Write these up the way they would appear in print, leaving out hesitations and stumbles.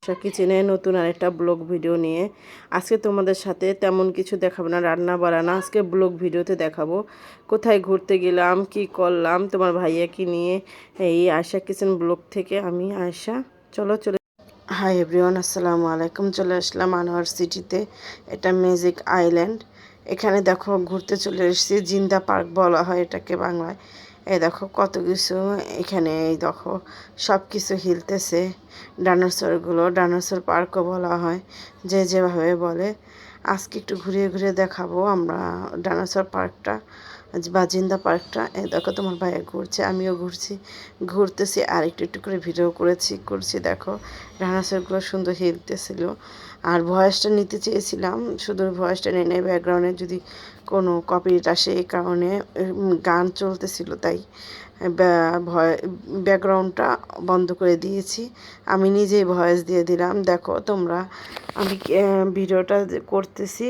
আশা কিচেনে নতুন আরেকটা ব্লগ ভিডিও নিয়ে আজকে তোমাদের সাথে তেমন কিছু দেখাবো না, রান্না বাড়ানা। আজকে ব্লগ ভিডিওতে দেখাবো কোথায় ঘুরতে গেলাম, কি করলাম তোমার ভাইয়াকে নিয়ে। এই আয়শা কিচেন ব্লগ থেকে আমি আয়শা। চলে হাই এভরিওয়ান, আসসালামু আলাইকুম। চলে আসলাম আনোয়ার সিটিতে। এটা ম্যাজিক আইল্যান্ড। এখানে দেখো ঘুরতে চলে এসেছি, জিন্দা পার্ক বলা হয় এটাকে বাংলায়। এই দেখো কত কিছু এখানে, এই দেখো সব কিছু হিলতেছে। ডাইনোসর পার্কও বলা হয়, যে যেভাবে বলে। আজকে একটু ঘুরিয়ে ঘুরিয়ে দেখাবো আমরা ডাইনোসর পার্কটা বা জিন্দা পার্কটা। এই দেখো তোমার ভাইয়া ঘুরছে, আমিও ঘুরতেছি আর একটু একটু করে ভিডিও করছি। দেখো ডাইনোসরগুলো সুন্দর হিলতেছিল। আর ভয়েসটা নিতে চেয়েছিলাম, শুধু ভয়েসটা নেই, ব্যাকগ্রাউন্ডে যদি কোনো কপিরাইট আসে এই কারণে গান চলতেছিল, তাই ব্যাকগ্রাউন্ডটা বন্ধ করে দিয়েছি। আমি নিজেই ভয়েস দিয়ে দিলাম। দেখো তোমরা, আমি ভিডিওটা করতেছি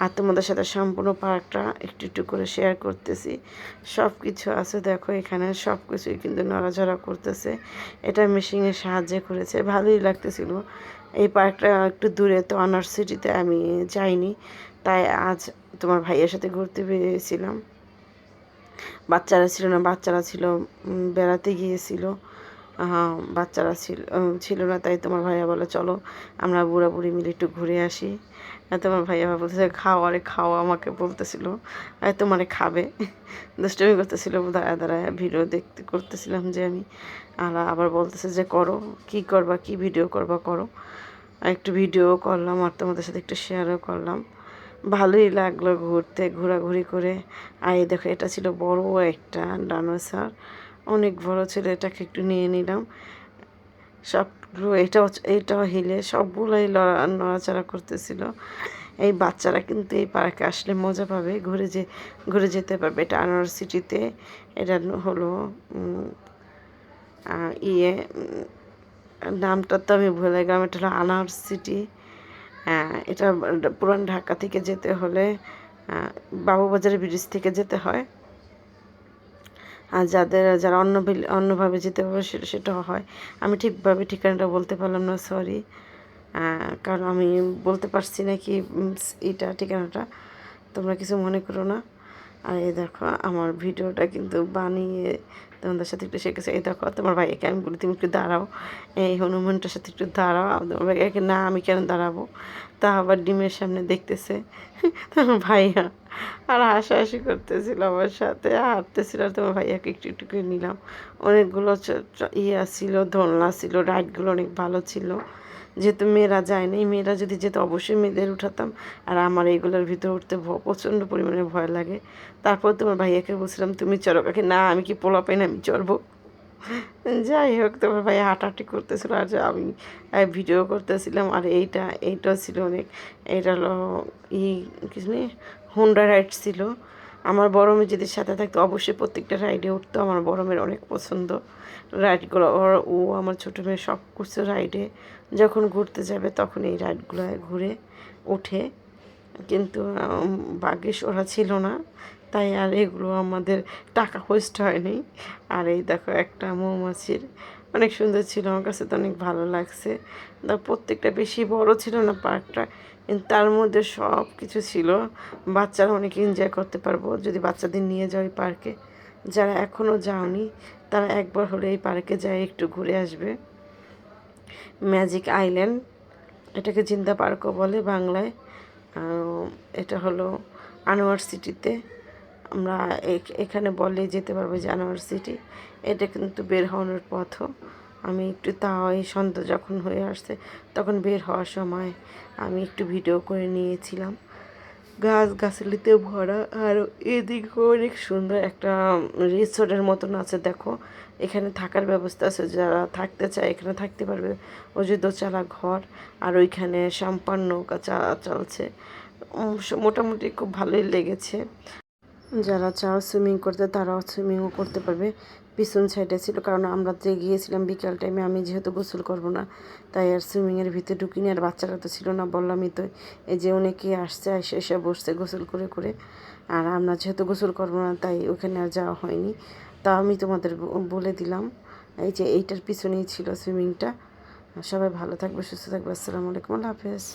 আর তোমাদের সাথে সম্পূর্ণ পার্কটা একটু একটু করে শেয়ার করতেছি। সব কিছু আছে দেখো, এখানে সব কিছুই কিন্তু নড়াচড়া করতেছে। এটা মেশিনের সাহায্যে করেছে, ভালোই লাগতেছিল। এই পার্কটা একটু দূরে, তো আনার সিটিতে আমি যাইনি, তাই আজ তোমার ভাইয়ের সাথে ঘুরতে বেরিয়েছিলাম। বাচ্চারা ছিল না, বাচ্চারা ছিল বেড়াতে গিয়েছিল। বাচ্চারা ছিল না, তাই তোমার ভাইয়া বলে চলো আমরা বুড়া বুড়ি মিলে একটু ঘুরে আসি। তোমার ভাইয়া বলতেছে খাও, আরে খাও, আমাকে বলতেছিল তোমারে খাবে। দুষ্টমি করতেছিল, দাঁড়ায় ভিডিও করতেছিলাম যে আমি। আর আবার বলতেছে যে করো, কি করবা, কি ভিডিও করবা করো। একটু ভিডিও করলাম আর তোমাদের সাথে একটু শেয়ারও করলাম। ভালোই লাগলো ঘোরাঘুরি করে। আর এই দেখো, এটা ছিল বড় একটা ডাইনোসর, অনেক বড় ছিল। এটাকে একটু নিয়ে নিলাম। সবগুলো এটাও হিলে সবগুলোই নড়াচড়া করতেছিল। এই বাচ্চারা কিন্তু এই পার্কে আসলে মজা পাবে, ঘুরে যেতে পারবে। এটা আনোয়ার সিটিতে। এটা হলো ইয়ে নামটা তো আমি ভুলে গেলাম। এটা হলো আনোয়ার সিটি। এটা পুরান ঢাকা থেকে যেতে হলে বাবুবাজার ব্রিজ থেকে যেতে হয়। আর যারা অন্যভাবে যেতে পারবে সেটাও হয়। আমি ঠিকভাবে ঠিকানাটা বলতে পারলাম না, সরি। কারণ আমি বলতে পারছি না কি এটা ঠিকানাটা, তোমরা কিছু মনে করো না। আর এই দেখো আমার ভিডিওটা কিন্তু বানিয়ে তোমাদের সাথে একটু শেখেছে। এই দেখো তোমার ভাইয়াকে আমি বলি তুমি একটু দাঁড়াও, এই হনুমানটার সাথে একটু দাঁড়াও। তোমার ভাইয়াকে না, আমি কেন দাঁড়াবো, তা আবার ডিমের সামনে দেখতেছে তোমার ভাইয়া। আর হাসাহাসি করতেছিল আমার সাথে, হাঁটতেছিল। আর তোমার ভাইয়াকে একটু একটু করে নিলাম। অনেকগুলো ছিল, দোলনা ছিল, রাইডগুলো অনেক ভালো ছিল। যেহেতু মেয়েরা যায়নি, মেয়েরা যদি যেত অবশ্যই মেয়েদের উঠাতাম। আর আমার এইগুলোর ভিতরে উঠতে প্রচণ্ড পরিমাণে ভয় লাগে। তারপর তোমার ভাইয়াকে বলছিলাম তুমি চড়ো, কাকে না আমি কি পোলা পাই না, আমি চড়বো। যাই হোক, তোমার ভাই হাঁটাহাঁটি করতেছিল আর আমি ভিডিও করতেছিলাম। আর এইটা ছিল অনেক, এইটা হলো কিছু নেই, হুন্ডা রাইড ছিল। আমার বড় মেয়ে যদি সাথে থাকতো অবশ্যই প্রত্যেকটা রাইডে উঠতো। আমার বড় মেয়ের অনেক পছন্দ রাইডগুলো। ও আমার ছোটো মেয়ে সব কিছু রাইডে যখন ঘুরতে যাবে তখন এই রাইডগুলো ঘুরে ওঠে। কিন্তু ভাগ্যিস ওরা ছিল না, তাই আর এগুলো আমাদের টাকা ওয়েস্ট হয়নি। আর এই দেখো একটা মৌমাছির, অনেক সুন্দর ছিল, আমার কাছে তো অনেক ভালো লাগছে। প্রত্যেকটা বেশি বড় ছিল না পার্কটা, কিন্তু তার মধ্যে সব কিছু ছিল। বাচ্চারা অনেক এনজয় করতে পারবো যদি বাচ্চাদের নিয়ে যাও এই পার্কে। যারা এখনও যাওনি তারা একবার হলে এই পার্কে যায় একটু ঘুরে আসবে। ম্যাজিক আইল্যান্ড, এটাকে জিন্দা পার্কও বলে বাংলায়। এটা হলো আনোয়ার সিটিতে। আমরা এখানে বললেই যেতে পারবো যে আনোয়ার সিটি। এটা কিন্তু বের হওয়ার পথও। আমি একটু তাও এই সন্ধ্যা যখন হয়ে আসছে তখন বের হওয়ার সময় আমি একটু ভিডিও করে নিয়েছিলাম। গাছগাছালিতে ভরা। আর এদিকে অনেক সুন্দর একটা রিসোর্টের মতন আছে দেখো। এখানে থাকার ব্যবস্থা আছে, যারা থাকতে চায় এখানে থাকতে পারবে। ওই যে দোচালা ঘর, আর ওইখানে সাম্পান নৌকা চলছে। মোটামুটি খুব ভালোই লেগেছে। যারা চাও সুইমিং করতে তারাও সুইমিংও করতে পারবে। পিছন সাইডে ছিল, কারণ আমরা যে গিয়েছিলাম বিকাল টাইমে, আমি যেহেতু গোসল করবো না তাই আর সুইমিংয়ের ভিতরে ঢুকিনি। আর বাচ্চারা তো ছিল না, বললামই তো। এই যে অনেকে আসছে, এসে বসছে গোসল করে করে। আর আমরা যেহেতু গোসল করবো না তাই ওখানে আর যাওয়া হয়নি। তা আমি তোমাদের বলে দিলাম, এই যে এইটার পিছনেই ছিল সুইমিংটা। সবাই ভালো থাকবে, সুস্থ থাকবে। আসসালামু আলাইকুম, আল্লাহ হাফেজ।